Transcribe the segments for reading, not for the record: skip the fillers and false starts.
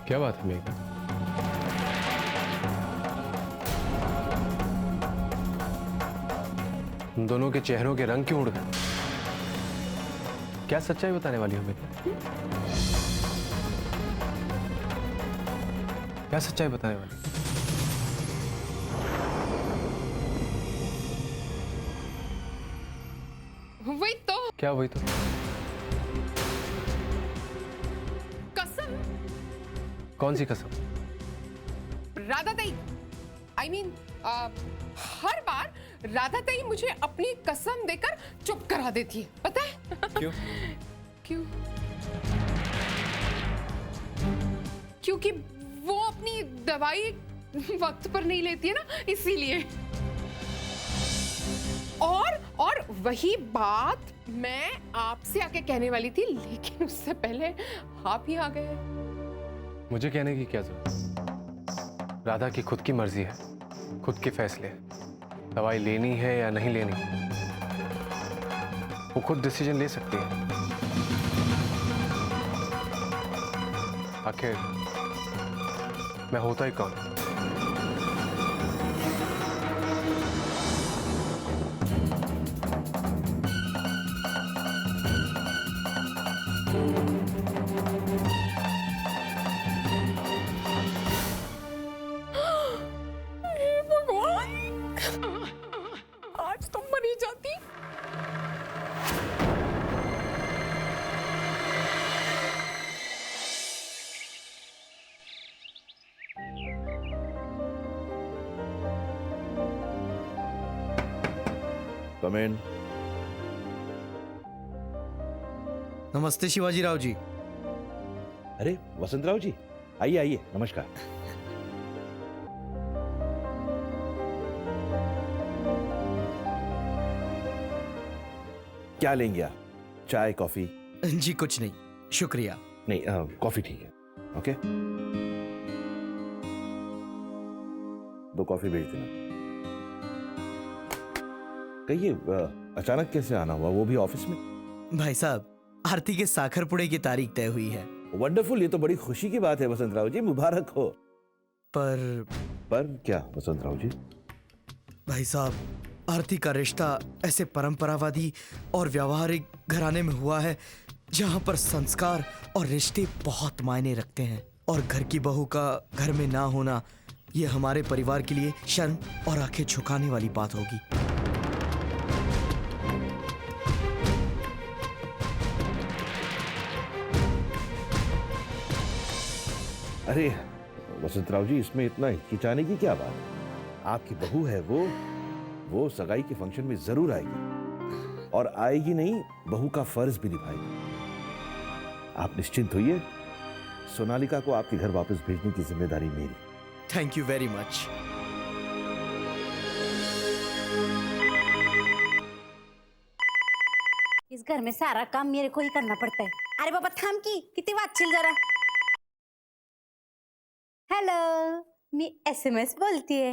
क्या बात है मेघना? तुम दोनों के चेहरों के रंग क्यों उड़ गए? क्या सच्चाई बताने वाली हो मेघना? क्या सच्चाई बताने वाली? वही तो। क्या वही तो? कसम। कौन सी कसम? राधा ताई, I mean, हर बार राधा ताई मुझे अपनी कसम देकर चुप करा देती है, पता है? क्यों? क्यों? क्योंकि वो अपनी दवाई वक्त पर नहीं लेती है ना, इसीलिए। और वही बात मैं आपसे आके कहने वाली थी, लेकिन उससे पहले आप ही आ गए। मुझे कहने की क्या जरूरत? राधा की खुद की मर्जी है, खुद के फैसले हैं। दवाई लेनी है या नहीं लेनी, वो खुद डिसीजन ले सकती है। आखिर मैं होता ही कौन? हे भगवान, आज तो मर ही जाती। Come in. नमस्ते शिवाजी राव जी। अरे वसंतराव जी, आइए आइए, नमस्कार। क्या लेंगे आप? चाय, कॉफी? जी कुछ नहीं, शुक्रिया। नहीं, कॉफी ठीक है। ओके, 2 कॉफी भेज देना। कहिए, अचानक कैसे आना हुआ, वो भी ऑफिस में? भाई साहब, आरती के साखर पुड़े की तारीख तय हुई है। वंडरफुल, ये तो बड़ी खुशी की बात है वसंतराव जी, मुबारक हो। पर क्या वसंतराव जी? भाई साहब, आरती का रिश्ता ऐसे परंपरावादी और व्यावहारिक घराने में हुआ है जहां पर संस्कार और रिश्ते बहुत मायने रखते हैं, और घर की बहू का घर में ना होना ये हमारे परिवार के लिए शर्म और आंखें झुकाने वाली बात होगी। अरे वसंतराव जी, इसमें इतना हिचकिचाने की क्या बात है? आपकी बहू है वो सगाई के फंक्शन में जरूर आएगी, और आएगी नहीं, बहू का फर्ज भी निभाएगी। आप निश्चिंत होइए, सोनालिका को आपके घर वापस भेजने की जिम्मेदारी मेरी। Thank you very much. इस घर में सारा काम मेरे को ही करना पड़ता है। अरे बाबा थांब की, किती वाचशील जरा। हेलो, मी SMS बोलतीये।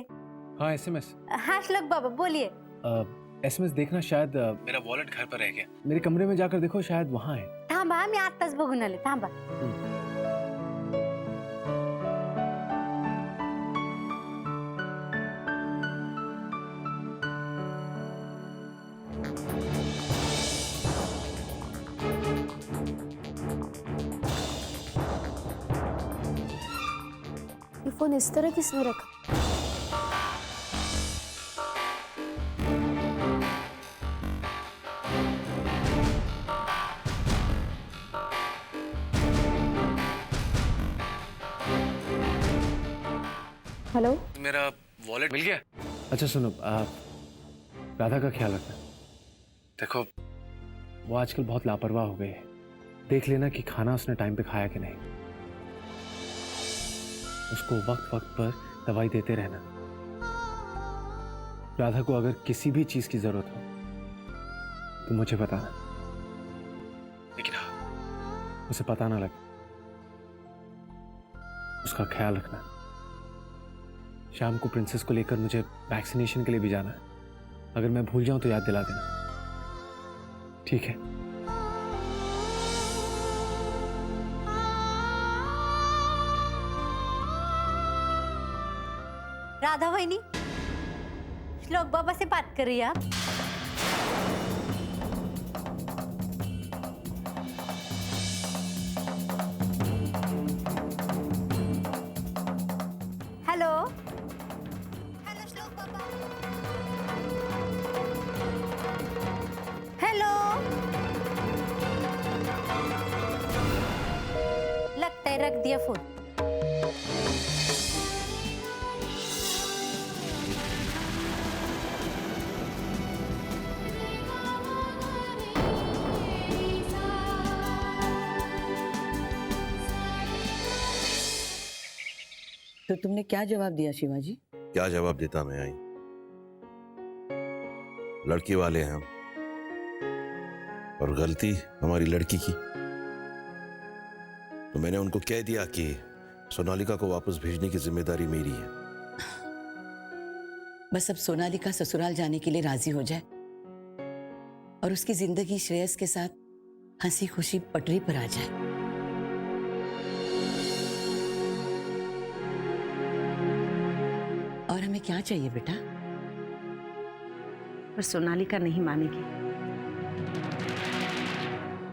हाँ, SMS। हाँ श्लोक बाबा बोलिए। SMS देखना, शायद मेरा वॉलेट घर पर रह गया। मेरे कमरे में जाकर देखो, शायद वहाँ है। थांबा, मी आत्ताच बघून आले, थांबा। ये फोन इस तरह किसने रखा? हेलो, मेरा वॉलेट मिल गया? अच्छा सुनो, राधा का ख्याल रखना। देखो, वो आजकल बहुत लापरवाह हो गई है। देख लेना कि खाना उसने टाइम पे खाया कि नहीं। उसको वक्त वक्त पर दवाई देते रहना। राधा को अगर किसी भी चीज की जरूरत हो तो मुझे बताना, लेकिन हाँ, उसे पता ना लगे। उसका ख्याल रखना। शाम को प्रिंसेस को लेकर मुझे वैक्सीनेशन के लिए भी जाना है। अगर मैं भूल जाऊं तो याद दिला देना, ठीक है? राधा वहिनी, श्लोक बाबा से बात कर रही है आप? हेलो हेलो श्लोक बाबा, हेलो। लगता है रख दिया फोन। तो तुमने क्या जवाब दिया शिवाजी? क्या जवाब देता मैं? आई लड़की वाले हैं हम, और गलती हमारी लड़की की। तो मैंने उनको कह दिया कि सोनालिका को वापस भेजने की जिम्मेदारी मेरी है। बस अब सोनालिका ससुराल जाने के लिए राजी हो जाए और उसकी जिंदगी श्रेयस के साथ हंसी खुशी पटरी पर आ जाए। और हमें क्या चाहिए बेटा? पर सोनालिका नहीं मानेगी।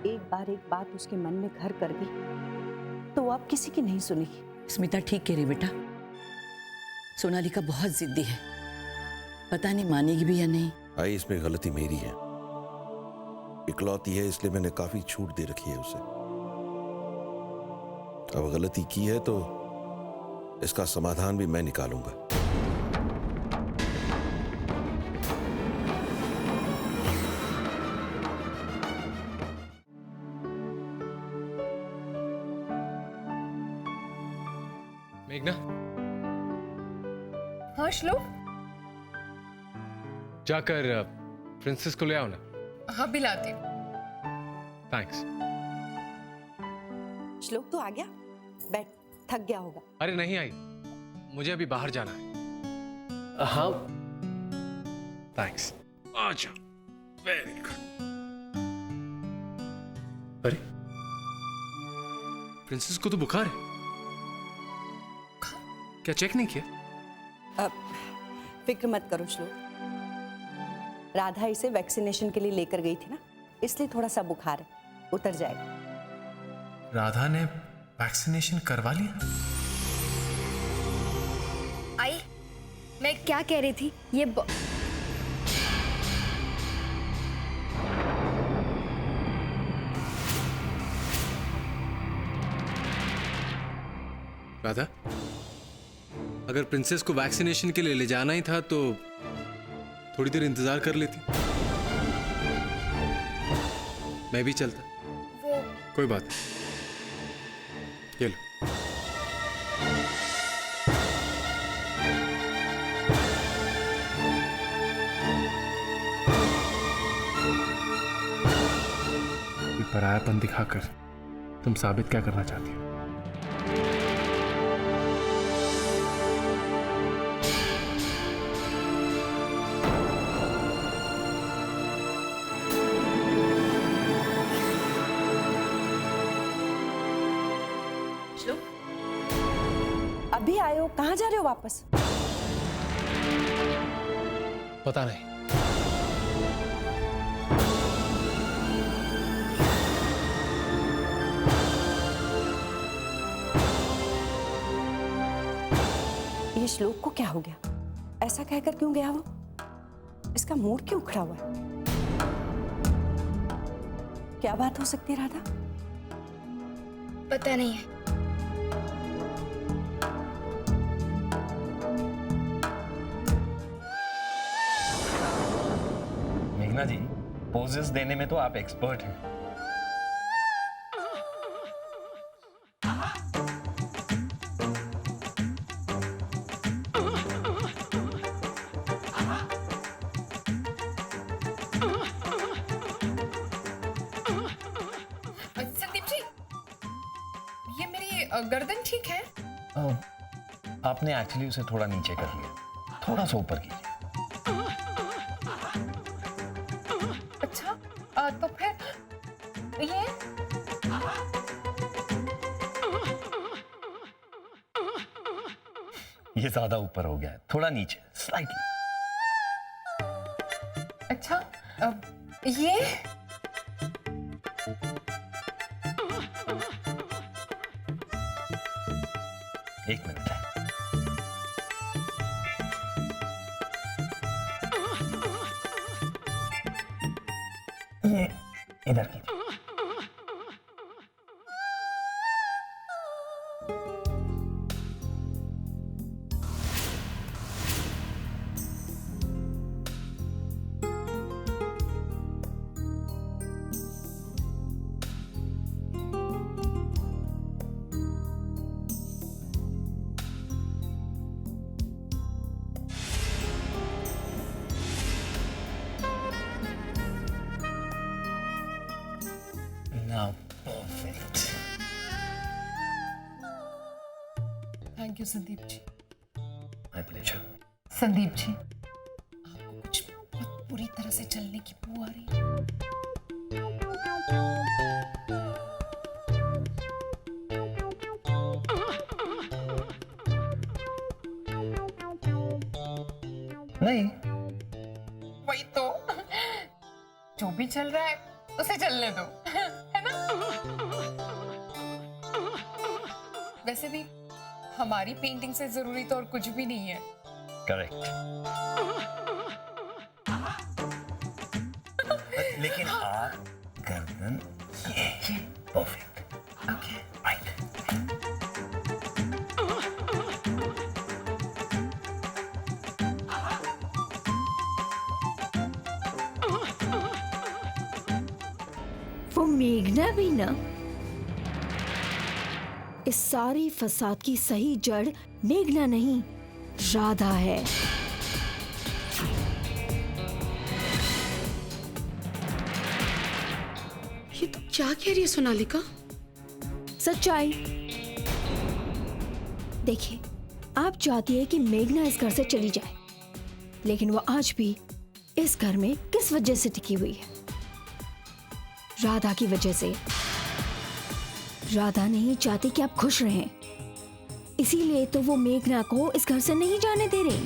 एक बार एक बात उसके मन में घर कर दी तो वो अब किसी की नहीं सुनेगी। स्मिता ठीक कह रही बेटा, सोनालिका बहुत जिद्दी है, पता नहीं मानेगी भी या नहीं। आई इसमें गलती मेरी है, इकलौती है इसलिए मैंने काफी छूट दे रखी है उसे। अब गलती की है तो इसका समाधान भी मैं निकालूंगा। मेघना, हाँ श्लोक, जाकर प्रिंसेस को ले आओ ना। हाँ बिलाती हूँ। थैंक्स। श्लोक तो आ गया? बैठ, थक गया होगा। अरे नहीं आई, मुझे अभी बाहर जाना है। हाँ थैंक्स। अच्छा, वेरी गुड। अरे प्रिंसेस को तो बुखार है, क्या चेक नहीं किया? अब फिक्र मत करो श्लोक, राधा इसे वैक्सीनेशन के लिए लेकर गई थी ना, इसलिए थोड़ा सा बुखार है, उतर जाएगा। राधा ने वैक्सीनेशन करवा लिया? आई, मैं क्या कह रही थी, ये राधा, अगर प्रिंसेस को वैक्सीनेशन के लिए ले जाना ही था तो थोड़ी देर इंतजार कर लेती, मैं भी चलता। कोई बात नहीं, ये लो। ये परायापन दिखाकर तुम साबित क्या करना चाहती हो? अभी आए हो, कहाँ जा रहे हो वापस? पता नहीं। ये श्लोक को क्या हो गया? ऐसा कहकर क्यों गया वो? इसका मूड क्यों उखड़ा हुआ है? क्या बात हो सकती है राधा? पता नहीं है। मेघना जी, पोजेस देने में तो आप एक्सपर्ट हैं। संदीप जी, ये मेरी गर्दन ठीक है? आपने एक्चुअली उसे थोड़ा नीचे कर लिया, थोड़ा सा ऊपर कीजिए। अच्छा, तो फिर ये ये ज्यादा ऊपर हो गया है, थोड़ा नीचे, स्लाइटली। अच्छा ये एक मिनट है। ये इधर की। Now perfect. Thank you Sandeep ji. My pleasure. Sandeep ji, आपको कुछ बहुत बुरी तरह से चलने की बू आ रही है। नहीं, वही तो, जो भी चल रहा है उसे चलने दो, है ना? वैसे भी हमारी पेंटिंग से जरूरी तो और कुछ भी नहीं है। करेक्ट। लेकिन आप गर्दन ये परफेक्ट। ओके। राइट। वो मेघना भी ना, इस सारी फसाद की सही जड़ मेघना नहीं, राधा है। ये तो क्या कह रही है सोनालिका? सच्चाई देखिए, आप चाहती है कि मेघना इस घर से चली जाए, लेकिन वो आज भी इस घर में किस वजह से टिकी हुई है? राधा की वजह से। राधा नहीं चाहती कि आप खुश रहें, इसीलिए तो वो मेघना को इस घर से नहीं जाने दे रही।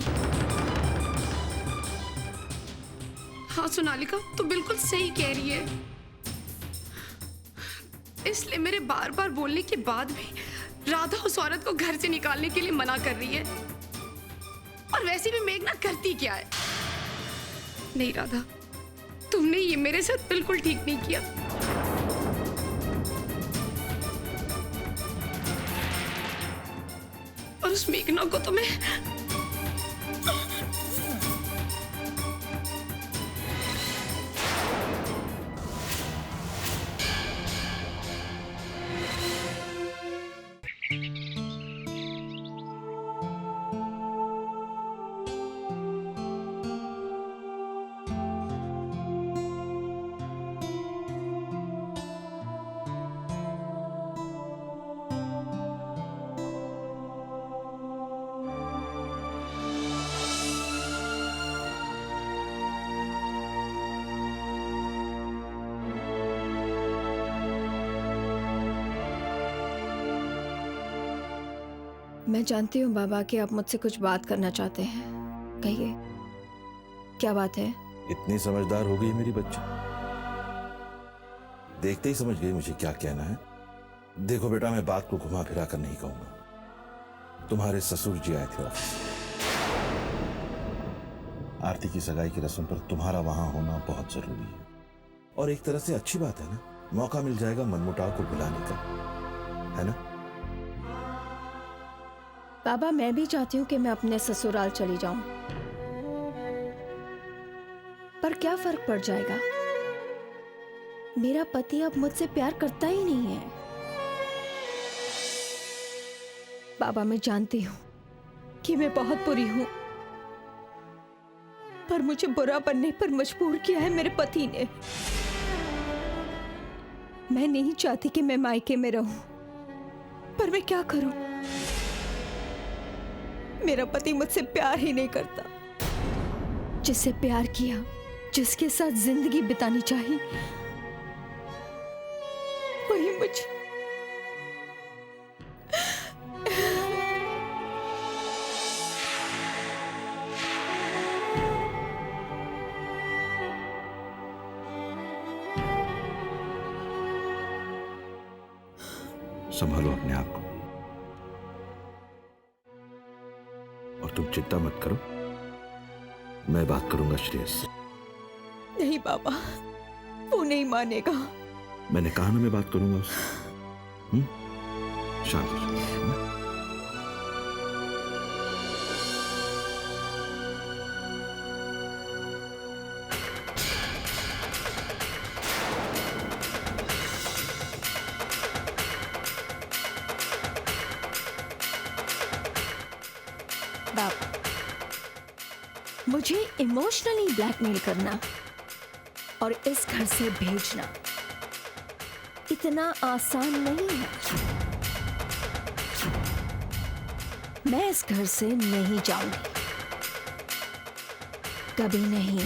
हाँ सोनालिका, तो बिल्कुल सही कह रही है। इसलिए मेरे बार बार बोलने के बाद भी राधा उस औरत को घर से निकालने के लिए मना कर रही है। और वैसे भी मेघना करती क्या है? नहीं राधा, तुमने ये मेरे साथ बिल्कुल ठीक नहीं किया। और उस मेघना को तो मैं मैं जानती हूँ बाबा कि आप मुझसे कुछ बात करना चाहते हैं, कहिए क्या बात है? इतनी समझदार हो गई मेरी बच्ची, देखते ही समझ गई मुझे क्या कहना है। देखो बेटा, मैं बात को घुमा फिरा कर नहीं कहूंगा। तुम्हारे ससुर जी आए थे ऑफिस। आरती की सगाई की रस्म पर तुम्हारा वहां होना बहुत जरूरी है, और एक तरह से अच्छी बात है ना, मौका मिल जाएगा मनमुटाव को भुलाने का, है ना? बाबा, मैं भी चाहती हूँ कि मैं अपने ससुराल चली जाऊं, पर क्या फर्क पड़ जाएगा? मेरा पति अब मुझसे प्यार करता ही नहीं है। बाबा, मैं जानती हूँ कि मैं बहुत बुरी हूँ, पर मुझे बुरा बनने पर मजबूर किया है मेरे पति ने। मैं नहीं चाहती कि मैं मायके में रहूं, पर मैं क्या करूं? मेरा पति मुझसे प्यार ही नहीं करता। जिससे प्यार किया, जिसके साथ जिंदगी बितानी चाहिए, वही मुझे संभालो अपने आप को। और तुम चिंता मत करो, मैं बात करूंगा श्रेयस से। नहीं बाबा, वो नहीं मानेगा। मैंने कहा ना मैं बात करूंगा उससे। शांत हो जाओ। बाबा, मुझे इमोशनली ब्लैकमेल करना और इस घर से भेजना इतना आसान नहीं है। मैं इस घर से नहीं जाऊंगी, कभी नहीं।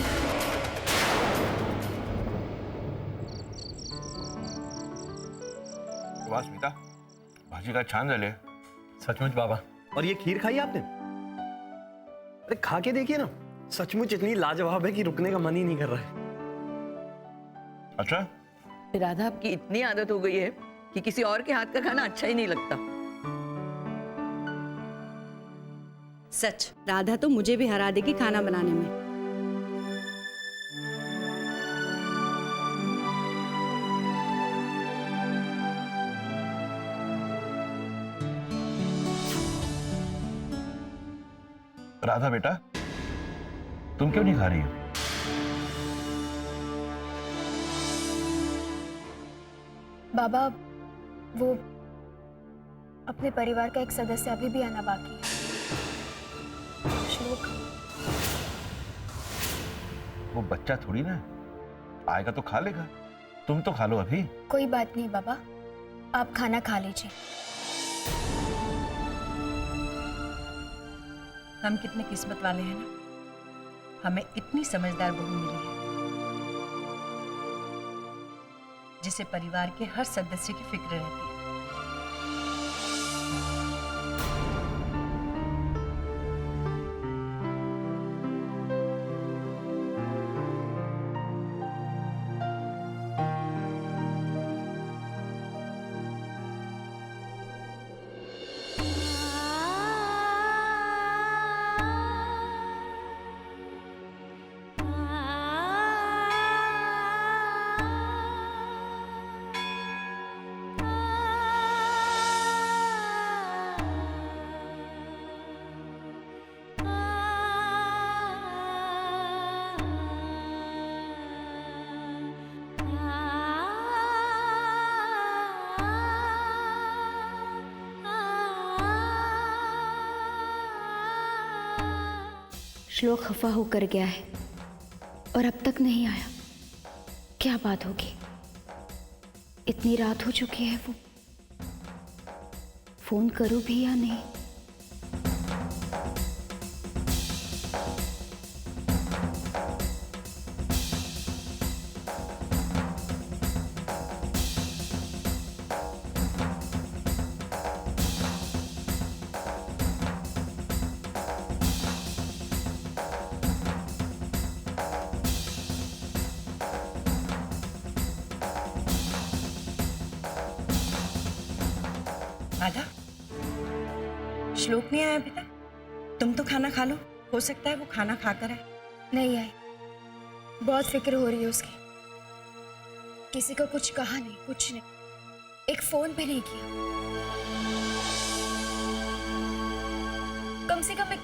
वाह स्मिता, भाजी का छान झाले। सचमुच बाबा। और ये खीर खाई आपने? अरे खा के देखिए ना, सचमुच इतनी लाजवाब है कि रुकने का मन ही नहीं कर रहा है। अच्छा, राधा, आपकी इतनी आदत हो गई है कि किसी और के हाथ का खाना अच्छा ही नहीं लगता। सच, राधा तो मुझे भी हरा देगी खाना बनाने में। राधा बेटा, तुम क्यों नहीं खा रही हो? बाबा, वो अपने परिवार का एक सदस्य अभी भी आना बाकी है। श्लोक। वो बच्चा थोड़ी ना है, आएगा तो खा लेगा। तुम तो खा लो अभी। कोई बात नहीं बाबा, आप खाना खा लीजिए। हम कितने किस्मत वाले हैं ना, हमें इतनी समझदार बहू मिली है जिसे परिवार के हर सदस्य की फिक्र रहती है। श्लोक खफा होकर गया है और अब तक नहीं आया। क्या बात होगी? इतनी रात हो चुकी है, वो फोन करूं भी या नहीं? राधा, श्लोक नहीं आया अभी तक? तुम तो खाना खा लो, हो सकता है वो खाना खाकर आए। नहीं आई, बहुत फिक्र हो रही है उसकी। किसी को कुछ कहा नहीं, कुछ नहीं, एक फोन भी नहीं किया। कम से कम एक